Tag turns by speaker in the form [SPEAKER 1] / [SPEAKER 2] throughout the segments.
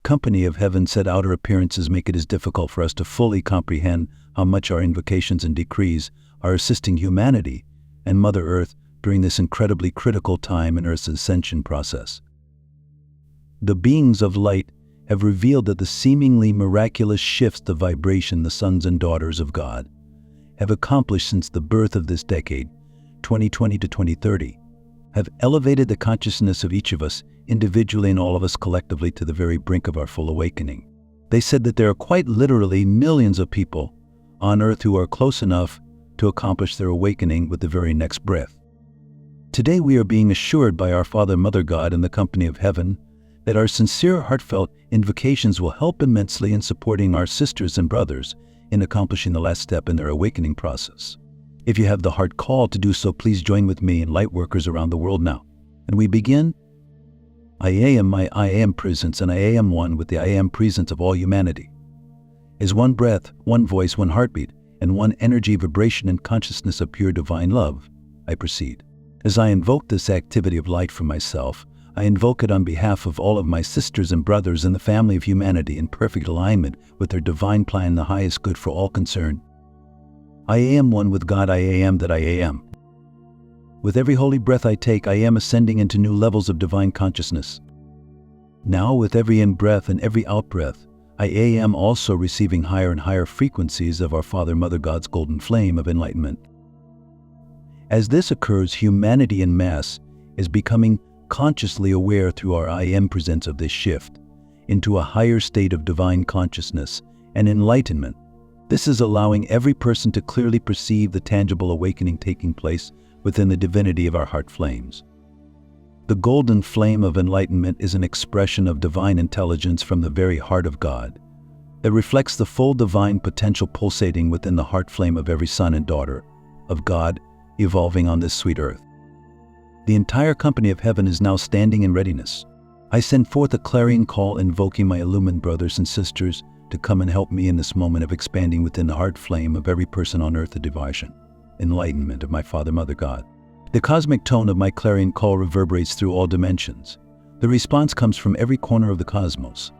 [SPEAKER 1] company of heaven said outer appearances make it difficult for us to fully comprehend how much our invocations and decrees are assisting humanity and Mother Earth during this incredibly critical time in Earth's ascension process. The beings of light have revealed that the seemingly miraculous shifts of vibration the sons and daughters of God have accomplished since the birth of this decade, 2020 to 2030, have elevated the consciousness of each of us individually and all of us collectively to the very brink of our full awakening. They said that there are quite literally millions of people on Earth who are close enough to accomplish their awakening with the very next breath. Today we are being assured by our Father, Mother God, and the company of heaven that our sincere, heartfelt invocations will help immensely in supporting our sisters and brothers in accomplishing the last step in their awakening process. If you have the heart call to do so, please join with me and light workers around the world now. And we begin. I am my I am presence, and I am one with the I am presence of all humanity. As one breath, one voice, one heartbeat, and one energy, vibration, and consciousness of pure divine love, I proceed. As I invoke this activity of light for myself, I invoke it on behalf of all of my sisters and brothers in the family of humanity in perfect alignment with their divine plan and the highest good for all concerned. I am one with God. I am that I am. With every holy breath I take, I am ascending into new levels of divine consciousness. Now, with every in-breath and every out-breath, I am also receiving higher and higher frequencies of our Father, Mother God's golden flame of enlightenment. As this occurs, humanity en masse is becoming consciously aware through our I am presence of this shift into a higher state of divine consciousness and enlightenment. This is allowing every person to clearly perceive the tangible awakening taking place within the divinity of our heart flames. The golden flame of enlightenment is an expression of divine intelligence from the very heart of God that reflects the full divine potential pulsating within the heart flame of every son and daughter of God evolving on this sweet earth. The entire company of heaven is now standing in readiness. I send forth a clarion call invoking my illumined brothers and sisters to come and help me in this moment of expanding within the heart flame of every person on earth the divine enlightenment of my Father, Mother God. The cosmic tone of my clarion call reverberates through all dimensions. The response comes from every corner of the cosmos.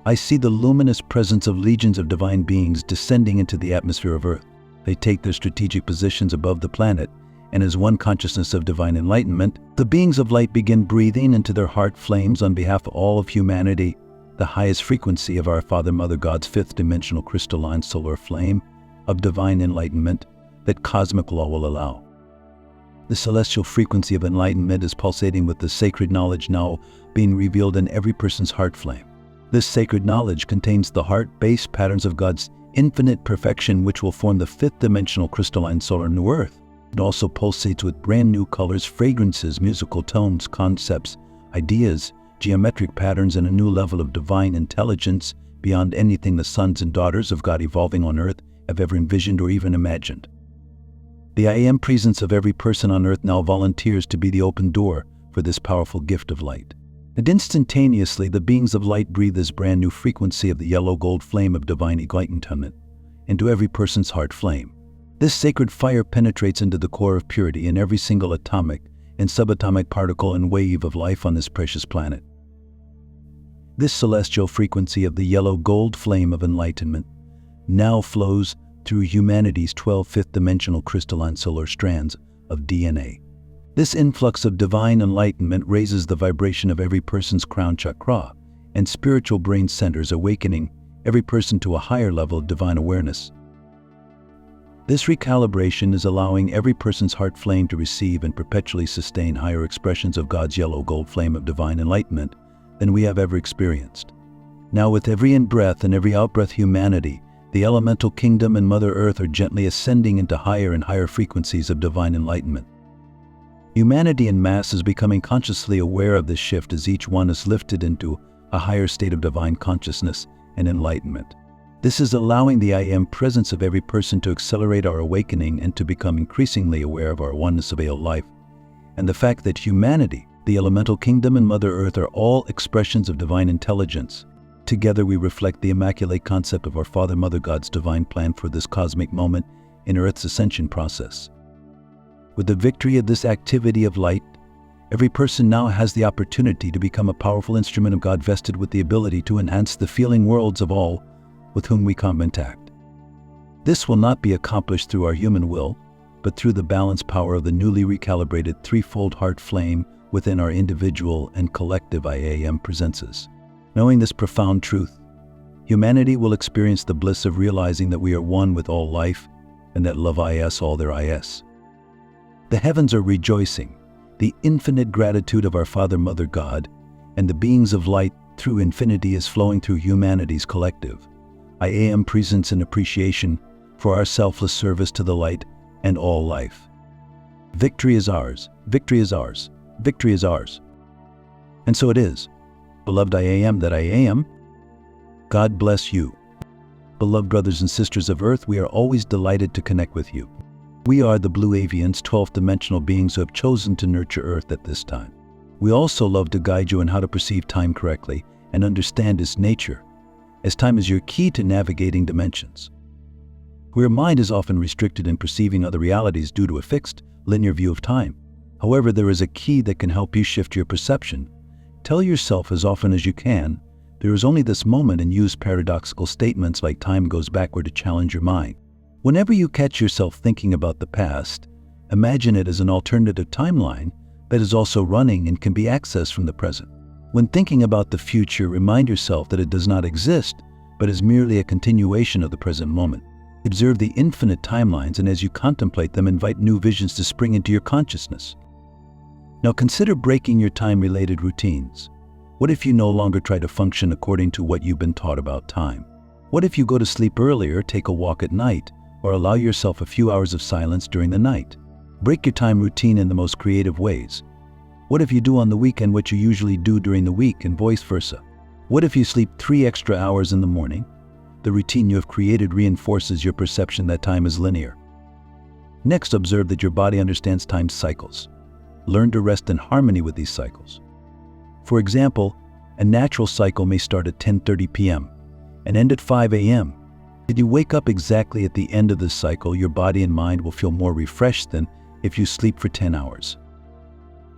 [SPEAKER 1] I see the luminous presence of legions of divine beings descending into the atmosphere of Earth. They take their strategic positions above the planet, and as one consciousness of divine enlightenment, the beings of light begin breathing into their heart flames on behalf of all of humanity, the highest frequency of our Father, Mother God's fifth dimensional crystalline solar flame of divine enlightenment that cosmic law will allow. The celestial frequency of enlightenment is pulsating with the sacred knowledge now being revealed in every person's heart flame. This sacred knowledge contains the heart-based patterns of God's infinite perfection, which will form the fifth dimensional crystalline solar new earth. It also pulsates with brand new colors, fragrances, musical tones, concepts, ideas, geometric patterns, and a new level of divine intelligence beyond anything the sons and daughters of God evolving on earth have ever envisioned or even imagined. The I am presence of every person on earth now volunteers to be the open door for this powerful gift of light. And instantaneously, the beings of light breathe this brand new frequency of the yellow gold flame of divine enlightenment into every person's heart flame. This sacred fire penetrates into the core of purity in every single atomic and subatomic particle and wave of life on this precious planet. This celestial frequency of the yellow gold flame of enlightenment now flows through humanity's 12 fifth-dimensional crystalline solar strands of DNA. This influx of divine enlightenment raises the vibration of every person's crown chakra and spiritual brain centers, awakening every person to a higher level of divine awareness. This recalibration is allowing every person's heart flame to receive and perpetually sustain higher expressions of God's yellow gold flame of divine enlightenment than we have ever experienced. Now, with every in-breath and every out-breath, humanity, the elemental kingdom, and Mother Earth are gently ascending into higher and higher frequencies of divine enlightenment. Humanity en masse is becoming consciously aware of this shift as each one is lifted into a higher state of divine consciousness and enlightenment. This is allowing the I am presence of every person to accelerate our awakening and to become increasingly aware of our oneness of all life, and the fact that humanity, the elemental kingdom, and Mother Earth are all expressions of divine intelligence. Together we reflect the immaculate concept of our Father, Mother God's divine plan for this cosmic moment in Earth's ascension process. With the victory of this activity of light Every person now has the opportunity to become a powerful instrument of God vested with the ability to enhance the feeling worlds of all with whom we come in contact. This will not be accomplished through our human will, but through the balanced power of the newly recalibrated threefold heart flame within our individual and collective IAM presences. Knowing this profound truth, humanity will experience the bliss of realizing that we are one with all life and that love is all there is. The heavens are rejoicing, the infinite gratitude of our Father, Mother, God, and the beings of light through infinity is flowing through humanity's collective IAM presence and appreciation for our selfless service to the light and all life. Victory is ours, victory is ours, victory is ours. And so it is. Beloved IAM that I am, God bless you. Beloved brothers and sisters of Earth, we are always delighted to connect with you. We are the Blue Avians, 12th dimensional beings who have chosen to nurture Earth at this time. We also love to guide you in how to perceive time correctly and understand its nature, as time is your key to navigating dimensions. Where mind is often restricted in perceiving other realities due to a fixed, linear view of time. However, there is a key that can help you shift your perception. Tell yourself as often as you can, there is only this moment, and use paradoxical statements like time goes backward to challenge your mind. Whenever you catch yourself thinking about the past, imagine it as an alternative timeline that is also running and can be accessed from the present. When thinking about the future, remind yourself that it does not exist, but is merely a continuation of the present moment. Observe the infinite timelines, and as you contemplate them, invite new visions to spring into your consciousness. Now consider breaking your time-related routines. What if you no longer try to function according to what you've been taught about time? What if you go to sleep earlier, take a walk at night, or allow yourself a few hours of silence during the night? Break your time routine in the most creative ways. What if you do on the weekend what you usually do during the week, and vice versa? What if you sleep 3 extra hours in the morning? The routine you have created reinforces your perception that time is linear. Next, observe that your body understands time cycles. Learn to rest in harmony with these cycles. For example, a natural cycle may start at 10:30 p.m. and end at 5 a.m. If you wake up exactly at the end of this cycle, your body and mind will feel more refreshed than if you sleep for 10 hours.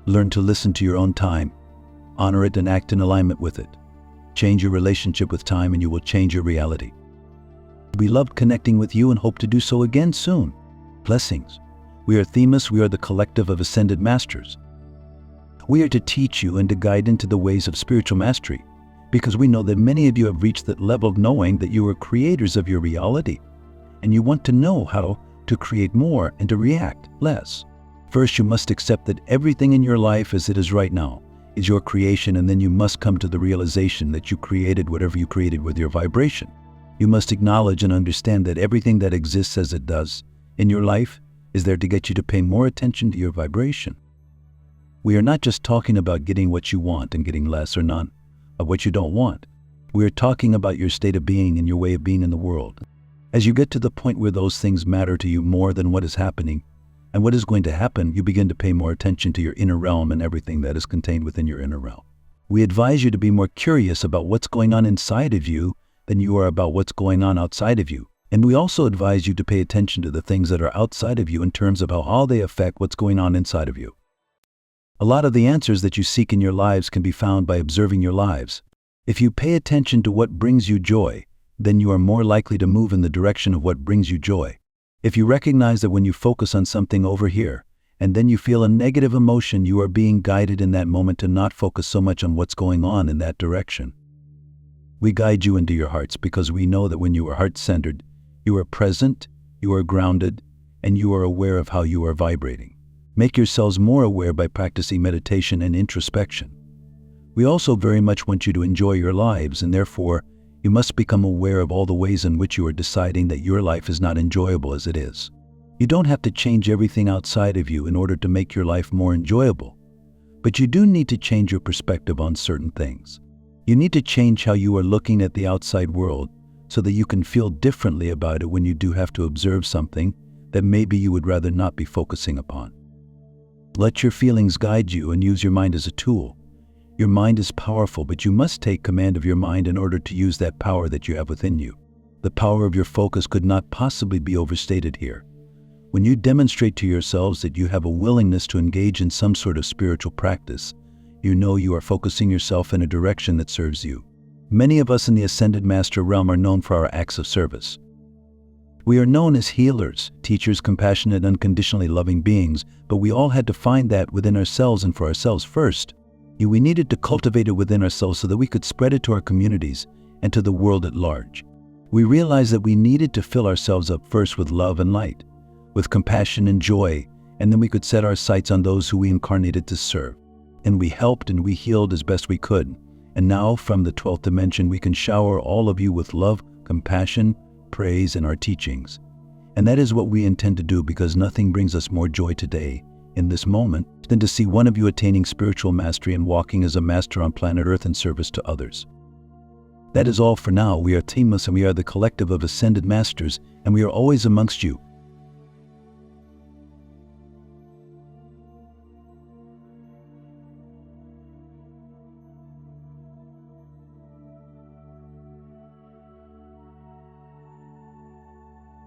[SPEAKER 1] Learn to listen to your own time, honor it, and act in alignment with it. Change your relationship with time and you will change your reality. We loved connecting with you and hope to do so again soon. Blessings. We are Themis, we are the collective of ascended masters. We are to teach you and to guide into the ways of spiritual mastery, because we know that many of you have reached that level of knowing that you are creators of your reality, and you want to know how to create more and to react less. First, you must accept that everything in your life as it is right now is your creation, and then you must come to the realization that you created whatever you created with your vibration. You must acknowledge and understand that everything that exists as it does in your life is there to get you to pay more attention to your vibration. We are not just talking about getting what you want and getting less or none of what you don't want. We are talking about your state of being and your way of being in the world. As you get to the point where those things matter to you more than what is happening and what is going to happen, you begin to pay more attention to your inner realm and everything that is contained within your inner realm. We advise you to be more curious about what's going on inside of you than you are about what's going on outside of you. And we also advise you to pay attention to the things that are outside of you in terms of how they affect what's going on inside of you. A lot of the answers that you seek in your lives can be found by observing your lives. If you pay attention to what brings you joy, then you are more likely to move in the direction of what brings you joy. If you recognize that when you focus on something over here, and then you feel a negative emotion, you are being guided in that moment to not focus so much on what's going on in that direction. We guide you into your hearts because we know that when you are heart-centered, you are present, you are grounded, and you are aware of how you are vibrating. Make yourselves more aware by practicing meditation and introspection. We also very much want you to enjoy your lives, and therefore, you must become aware of all the ways in which you are deciding that your life is not enjoyable as it is. You don't have to change everything outside of you in order to make your life more enjoyable, but you do need to change your perspective on certain things. You need to change how you are looking at the outside world so that you can feel differently about it when you do have to observe something that maybe you would rather not be focusing upon. Let your feelings guide you and use your mind as a tool. Your mind is powerful, but you must take command of your mind in order to use that power that you have within you. The power of your focus could not possibly be overstated here. When you demonstrate to yourselves that you have a willingness to engage in some sort of spiritual practice, you know you are focusing yourself in a direction that serves you. Many of us in the Ascended Master realm are known for our acts of service. We are known as healers, teachers, compassionate, unconditionally loving beings, but we all had to find that within ourselves and for ourselves first. We needed to cultivate it within ourselves so that we could spread it to our communities and to the world at large. We realized that we needed to fill ourselves up first with love and light, with compassion and joy, and then we could set our sights on those who we incarnated to serve. And we helped and we healed as best we could. And now, from the 12th dimension, we can shower all of you with love, compassion, praise, and our teachings. And that is what we intend to do, because nothing brings us more joy today, in this moment, than to see one of you attaining spiritual mastery and walking as a master on planet Earth in service to others. That is all for now. We are Teamless, and we are the collective of Ascended Masters, and we are always amongst you,